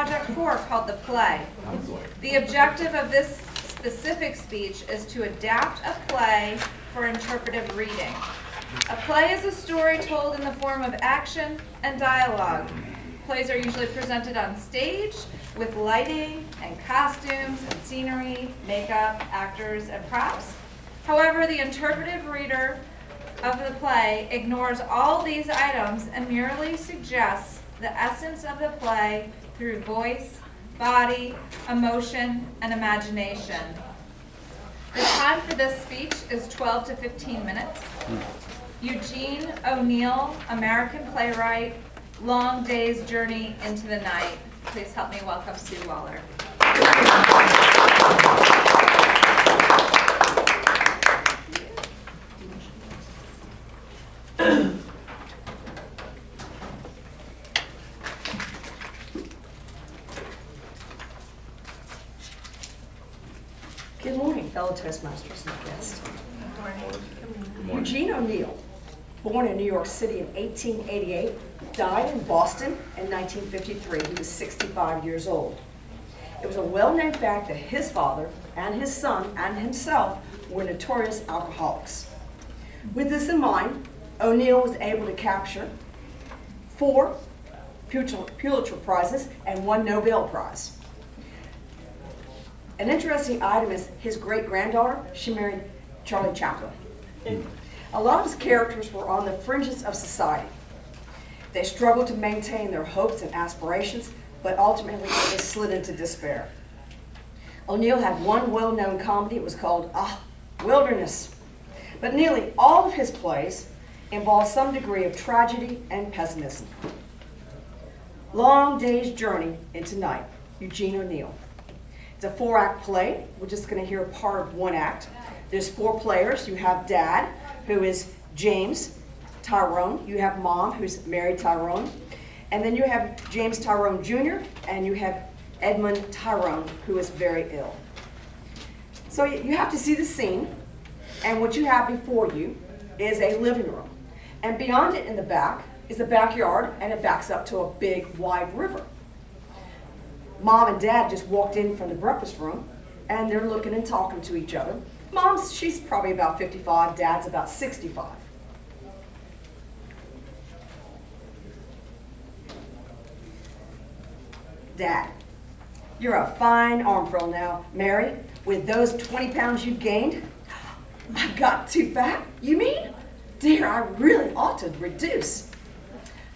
Project 4 called The Play. The objective of this specific speech is to adapt a play for interpretive reading. A play is a story told in the form of action and dialogue. Plays are usually presented on stage with lighting and costumes and scenery, makeup, actors, and props. However, the interpretive reader of the play ignores all these items and merely suggests the essence of the play through voice, body, emotion, and imagination. The time for this speech is 12 to 15 minutes. Eugene O'Neil, American playwright, Long Day's Journey into the Night. Please help me welcome Sue Waller. Good morning, fellow Toastmasters and guests. Good morning. Eugene O'Neil, born in New York City in 1888, died in Boston in 1953. He was 65 years old. It was a well-known fact that his father and his son and himself were notorious alcoholics. With this in mind, O'Neil was able to capture 4 Pulitzer Prizes and 1 Nobel Prize. An interesting item is his great-granddaughter, she married Charlie Chaplin. A lot of his characters were on the fringes of society. They struggled to maintain their hopes and aspirations, but ultimately they slid into despair. O'Neil had one well-known comedy. It was called Wilderness. But nearly all of his plays involved some degree of tragedy and pessimism. Long Day's Journey into Night, Eugene O'Neil. It's a 4-act play. We're just going to hear a part of 1 act. There's 4 players. You have Dad, who is James Tyrone. You have Mom, who's Mary Tyrone. And then you have James Tyrone Jr., and you have Edmund Tyrone, who is very ill. So you have to see the scene, and what you have before you is a living room. And beyond it in the back is the backyard, and it backs up to a big, wide river. Mom and Dad just walked in from the breakfast room, and they're looking and talking to each other. Mom's, she's probably about 55, Dad's about 65. Dad, you're a fine armful now. Mary, with those 20 pounds you've gained, I've got too fat, you mean? Dear, I really ought to reduce.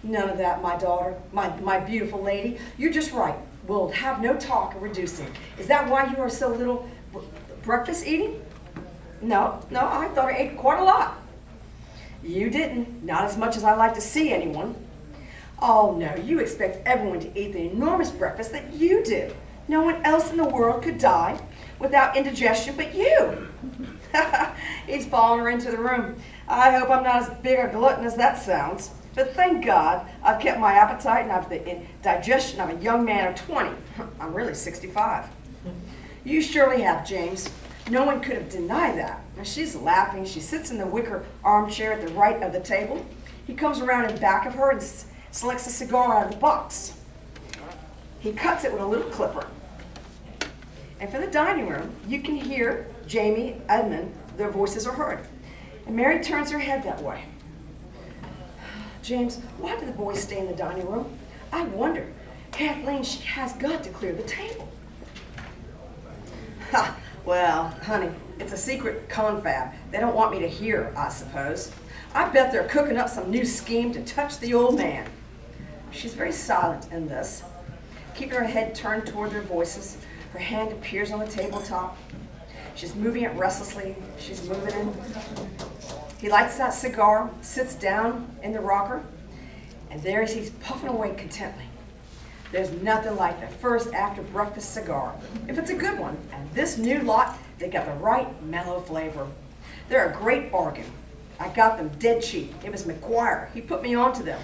None of that, my daughter, my beautiful lady. You're just right. We'll have no talk of reducing. Is that why you are so little breakfast eating? No, I thought I ate quite a lot. You didn't, not as much as I like to see anyone. Oh no, you expect everyone to eat the enormous breakfast that you do. No one else in the world could die without indigestion but you. He's following her into the room. I hope I'm not as big a glutton as that sounds. But thank God I've kept my appetite and I've the digestion of a young man of 20. I'm really 65. You surely have, James. No one could have denied that. Now she's laughing. She sits in the wicker armchair at the right of the table. He comes around in back of her and selects a cigar out of the box. He cuts it with a little clipper. And from the dining room, you can hear Jamie, Edmund, their voices are heard. And Mary turns her head that way. James, why do the boys stay in the dining room? I wonder. Kathleen, she has got to clear the table. Ha, well, honey, it's a secret confab. They don't want me to hear, I suppose. I bet they're cooking up some new scheme to touch the old man. She's very silent in this, keeping her head turned toward their voices. Her hand appears on the tabletop. She's moving it restlessly. She's moving it. He lights that cigar, sits down in the rocker, and there he's puffing away contently. There's nothing like the first after-breakfast cigar, if it's a good one. And this new lot, they got the right mellow flavor. They're a great bargain. I got them dead cheap. It was McGuire. He put me onto them.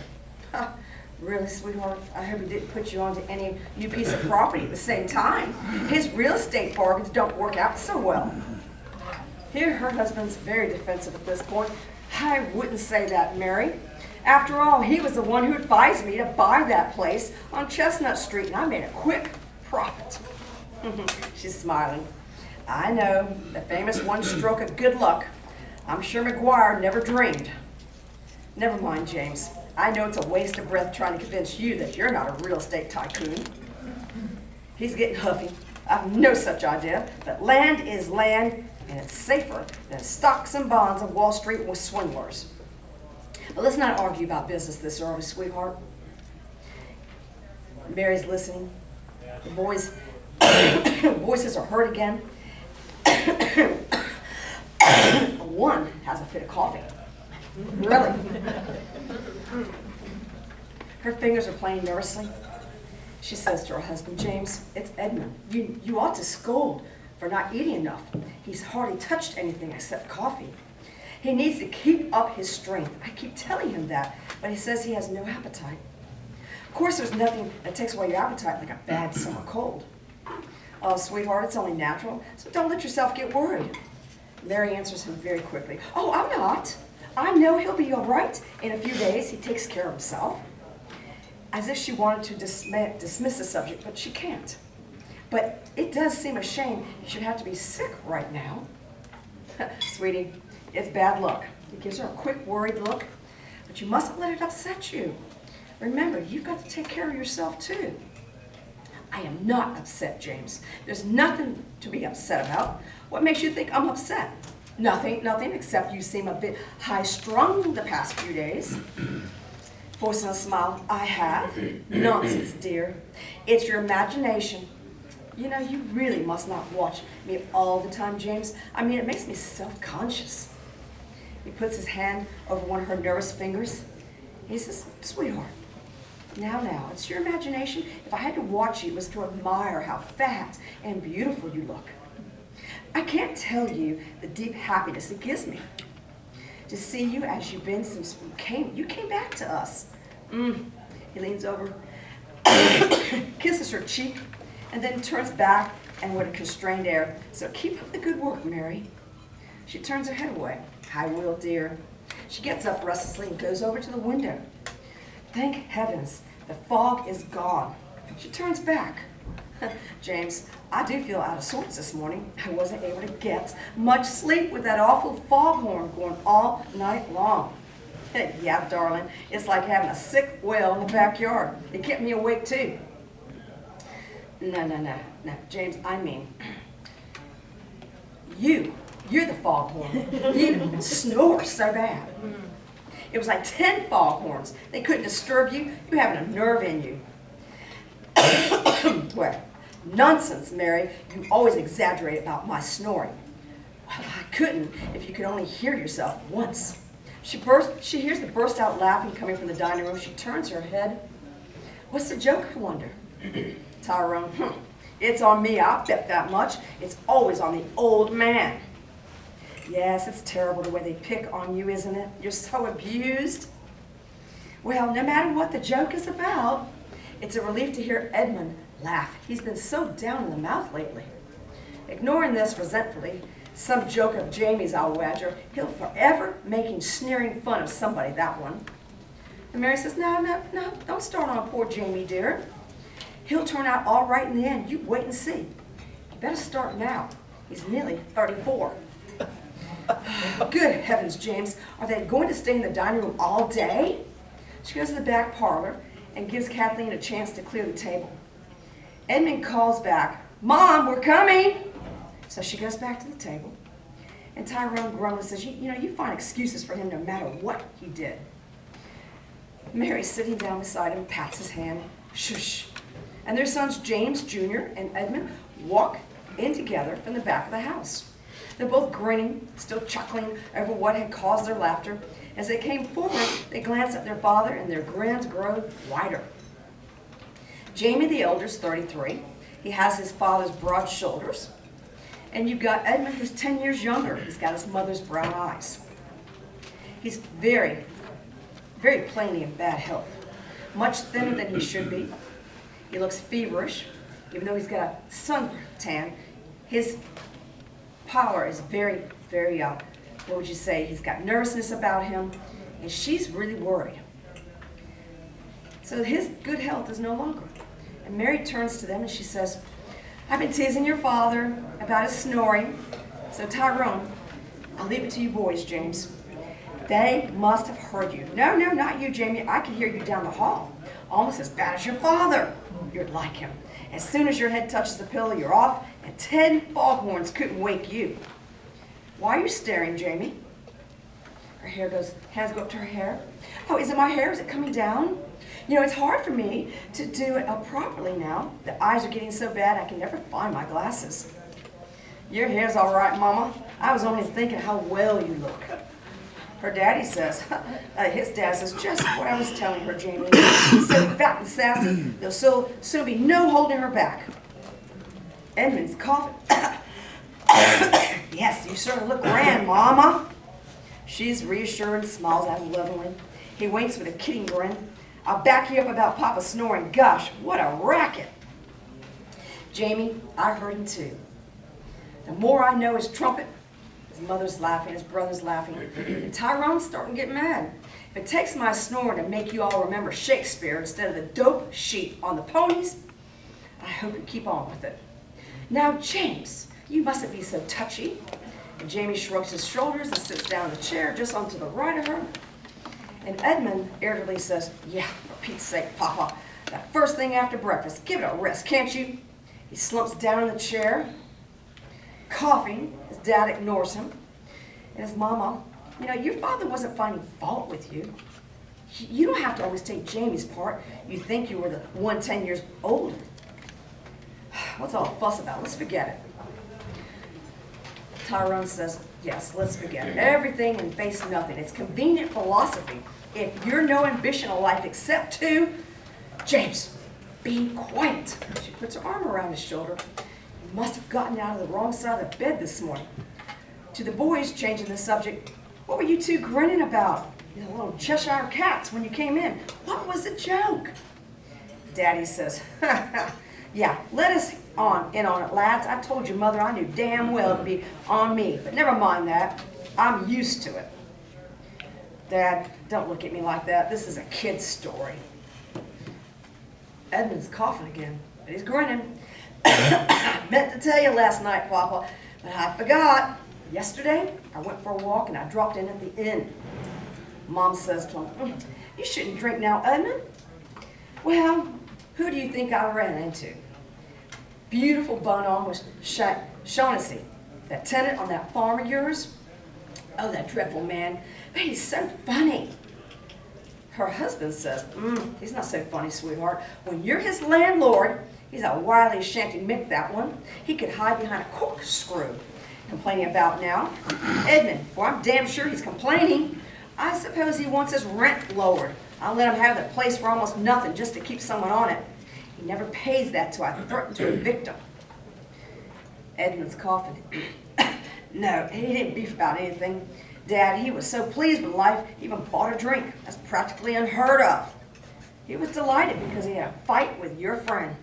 Really, sweetheart? I hope he didn't put you onto any new piece of property at the same time. His real estate bargains don't work out so well. Here, her husband's very defensive at this point. I wouldn't say that, Mary. After all, he was the one who advised me to buy that place on Chestnut Street, and I made a quick profit. She's smiling. I know, the famous one stroke of good luck. I'm sure McGuire never dreamed. Never mind, James. I know it's a waste of breath trying to convince you that you're not a real estate tycoon. He's getting huffy. I have no such idea, but land is land, and it's safer than stocks and bonds of Wall Street with swindlers. But let's not argue about business this early, sweetheart. Mary's listening. The boys' voices are heard again. One has a fit of coughing. Really? Her fingers are playing nervously. She says to her husband, James, it's Edmund. You ought to scold for not eating enough. He's hardly touched anything except coffee. He needs to keep up his strength. I keep telling him that, but he says he has no appetite. Of course, there's nothing that takes away your appetite like a bad summer cold. Oh, sweetheart, it's only natural, so don't let yourself get worried. Mary answers him very quickly. Oh, I'm not. I know he'll be all right. In a few days, he takes care of himself. As if she wanted to dismiss the subject, but she can't. But it does seem a shame you should have to be sick right now. Sweetie, it's bad luck. He gives her a quick, worried look, but you mustn't let it upset you. Remember, you've got to take care of yourself, too. I am not upset, James. There's nothing to be upset about. What makes you think I'm upset? Nothing, except you seem a bit high-strung the past few days. Forcing a smile, I have? Nonsense, dear. It's your imagination. You know, you really must not watch me all the time, James. I mean, it makes me self-conscious. He puts his hand over one of her nervous fingers. He says, sweetheart, now, it's your imagination. If I had to watch you, it was to admire how fat and beautiful you look. I can't tell you the deep happiness it gives me to see you as you've been since you came back to us. He leans over, kisses her cheek, and then turns back and with a constrained air. So keep up the good work, Mary. She turns her head away. I will, dear. She gets up restlessly and goes over to the window. Thank heavens, the fog is gone. She turns back. James, I do feel out of sorts this morning. I wasn't able to get much sleep with that awful foghorn going all night long. Yeah, darling, it's like having a sick whale in the backyard. It kept me awake, too. No, James, I mean, you're the foghorn. You snore so bad. It was like 10 foghorns. They couldn't disturb you. You haven't a nerve in you. Well, nonsense, Mary. You always exaggerate about my snoring. Well, I couldn't if you could only hear yourself once. She hears the burst out laughing coming from the dining room. She turns her head. What's the joke, I wonder? Tyrone, it's on me, I'll bet that much. It's always on the old man. Yes, it's terrible the way they pick on you, isn't it? You're so abused. Well, no matter what the joke is about, it's a relief to hear Edmund laugh. He's been so down in the mouth lately. Ignoring this resentfully, some joke of Jamie's, I'll wager, he'll forever making sneering fun of somebody, that one. And Mary says, no, don't start on poor Jamie, dear. He'll turn out all right in the end. You wait and see. You better start now. He's nearly 34. Good heavens, James. Are they going to stay in the dining room all day? She goes to the back parlor and gives Kathleen a chance to clear the table. Edmund calls back, Mom, we're coming. So she goes back to the table. And Tyrone grumbles and says, you find excuses for him no matter what he did. Mary, sitting down beside him, pats his hand. Shush. And their sons, James Jr. and Edmund, walk in together from the back of the house. They're both grinning, still chuckling over what had caused their laughter. As they came forward, they glanced at their father, and their grins grow wider. Jamie the elder is 33. He has his father's broad shoulders. And you've got Edmund, who's 10 years younger. He's got his mother's brown eyes. He's very, very plainly in bad health. Much thinner than he should be. He looks feverish, even though he's got a suntan. His pallor is very, very, what would you say? He's got nervousness about him, and she's really worried. So his good health is no longer. And Mary turns to them and she says, I've been teasing your father about his snoring. So Tyrone, I'll leave it to you boys, James. They must have heard you. No, not you, Jamie. I can hear you down the hall. Almost as bad as your father. You're like him. As soon as your head touches the pillow, you're off, and 10 foghorns couldn't wake you. Why are you staring, Jamie? Her hair goes, hands go up to her hair. Oh, is it my hair? Is it coming down? You know, it's hard for me to do it up properly now. The eyes are getting so bad I can never find my glasses. Your hair's all right, Mama. I was only thinking how well you look. Her daddy says, his dad says, just what I was telling her, Jamie. He's so fat and sassy, there'll soon be no holding her back. Edmund's coughing. Yes, you sure look grand, Mama. She's reassured and smiles at him lovingly. He winks with a kidding grin. I'll back you up about Papa snoring. Gosh, what a racket. Jamie, I heard him too. The more I know his trumpet, his mother's laughing, his brother's laughing, and Tyrone's starting to get mad. If it takes my snoring to make you all remember Shakespeare instead of the dope sheet on the ponies, I hope you keep on with it. Now, James, you mustn't be so touchy. And Jamie shrugs his shoulders and sits down in the chair just onto the right of her. And Edmund irritably says, yeah, for Pete's sake, Papa, that first thing after breakfast, give it a rest, can't you? He slumps down in the chair, coughing. His dad ignores him. And his mama, you know, your father wasn't finding fault with you. You don't have to always take Jamie's part. You think you were the one 10 years older. What's all the fuss about? Let's forget it. Tyrone says, yes, let's forget it. Everything and face nothing. It's convenient philosophy. If you're no ambition in life except to, James, be quiet. She puts her arm around his shoulder. You must have gotten out of the wrong side of the bed this morning. To the boys, changing the subject, what were you two grinning about? You little Cheshire cats when you came in. What was the joke? Daddy says, yeah, let us in on it, lads. I told your mother I knew damn well it'd be on me, but never mind that. I'm used to it. Dad, don't look at me like that. This is a kid's story. Edmund's coughing again, but he's grinning. I meant to tell you last night, Papa, but I forgot. Yesterday, I went for a walk and I dropped in at the inn. Mom says to him, you shouldn't drink now, Edmund. Well, who do you think I ran into? Beautiful bun-on was Shaughnessy, that tenant on that farm of yours. Oh, that dreadful man. But he's so funny. Her husband says, he's not so funny, sweetheart. When you're his landlord, he's a wily shanty Mick, that one. He could hide behind a corkscrew. Complaining about now. Edmund, well, I'm damn sure he's complaining. I suppose he wants his rent lowered. I'll let him have the place for almost nothing just to keep someone on it. He never pays that till I threaten to evict him. Edmund's coughing. No, he didn't beef about anything. Dad, he was so pleased with life, he even bought a drink. That's practically unheard of. He was delighted because he had a fight with your friend,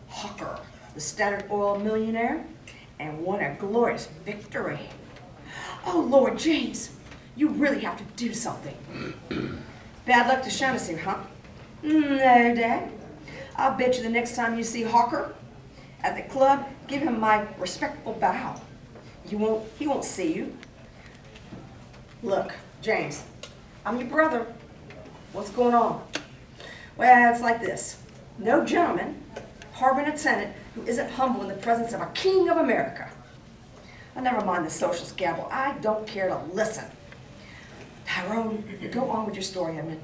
Hawker, the Standard Oil millionaire, and won a glorious victory. Oh, Lord James, you really have to do something. Bad luck to Shaughnessy, huh? No, Dad. I'll bet you the next time you see Hawker at the club, give him my respectful bow. He won't see you. Look, James, I'm your brother. What's going on? Well, it's like this. No gentleman harboring a tenant who isn't humble in the presence of a king of America. Never mind the social scandal. I don't care to listen. Tyrone, go on with your story, Edmund.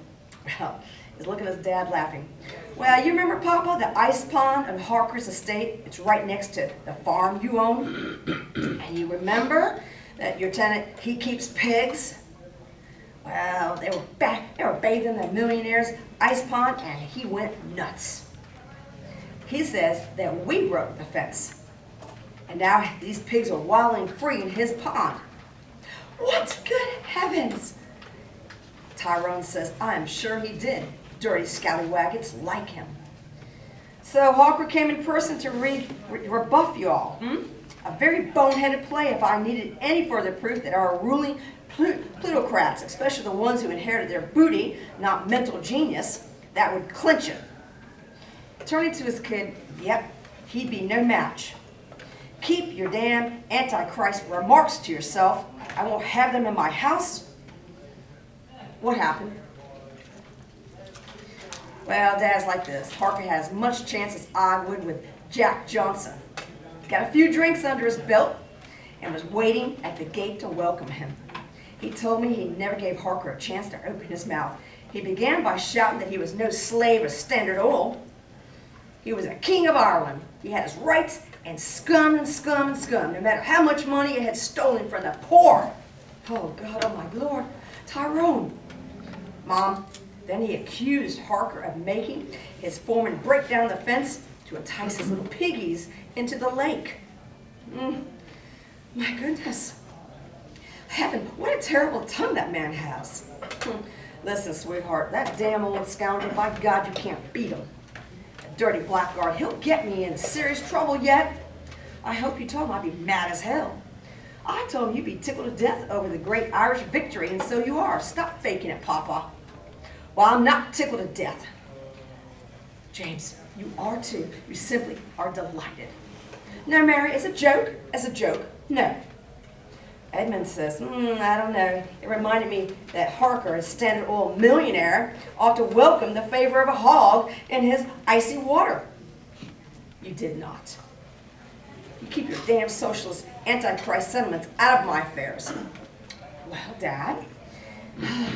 Well, he's looking at his dad laughing. Well, you remember, Papa, the ice pond on Harker's estate? It's right next to the farm you own. And you remember that your tenant, he keeps pigs? Well, they were bathing the millionaire's ice pond, and he went nuts. He says that we broke the fence. And now these pigs are wallowing free in his pond. What good heavens? Tyrone says, I am sure he did. Dirty scallywag, it's like him. So Hawker came in person to rebuff you all. A very boneheaded play if I needed any further proof that our ruling plutocrats, especially the ones who inherited their booty, not mental genius, that would clinch it. Turning to his kid, yep, he'd be no match. Keep your damn Antichrist remarks to yourself. I won't have them in my house. What happened? Well, Dad's like this. Harker had as much chance as I would with Jack Johnson. Got a few drinks under his belt and was waiting at the gate to welcome him. He told me he never gave Harker a chance to open his mouth. He began by shouting that he was no slave of Standard Oil. He was a king of Ireland. He had his rights and scum and scum and scum, no matter how much money he had stolen from the poor. Oh, God, oh, my Lord. Tyrone. Mom, then he accused Harker of making his foreman break down the fence to entice his little piggies into the lake. My goodness. Heaven, what a terrible tongue that man has. Listen, sweetheart, that damn old scoundrel, by God, you can't beat him. That dirty blackguard, he'll get me in serious trouble yet. I hope you told him I'd be mad as hell. I told him you'd be tickled to death over the great Irish victory, and so you are. Stop faking it, Papa. Well, I'm not tickled to death. James, you are too. You simply are delighted. No, Mary, as a joke, no. Edmund says, I don't know. It reminded me that Harker, a Standard Oil millionaire, ought to welcome the favor of a hog in his icy water. You did not. You keep your damn socialist antichrist sentiments out of my affairs. Well, Dad,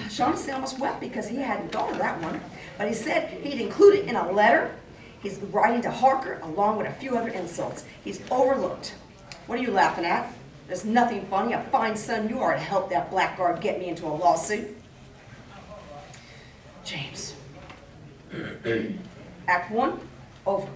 Shaughnessy almost wept because he hadn't thought of that one. But he said he'd include it in a letter he's writing to Harker along with a few other insults he's overlooked. What are you laughing at? There's nothing funny. A fine son you are to help that blackguard get me into a lawsuit. James. Act 1, over.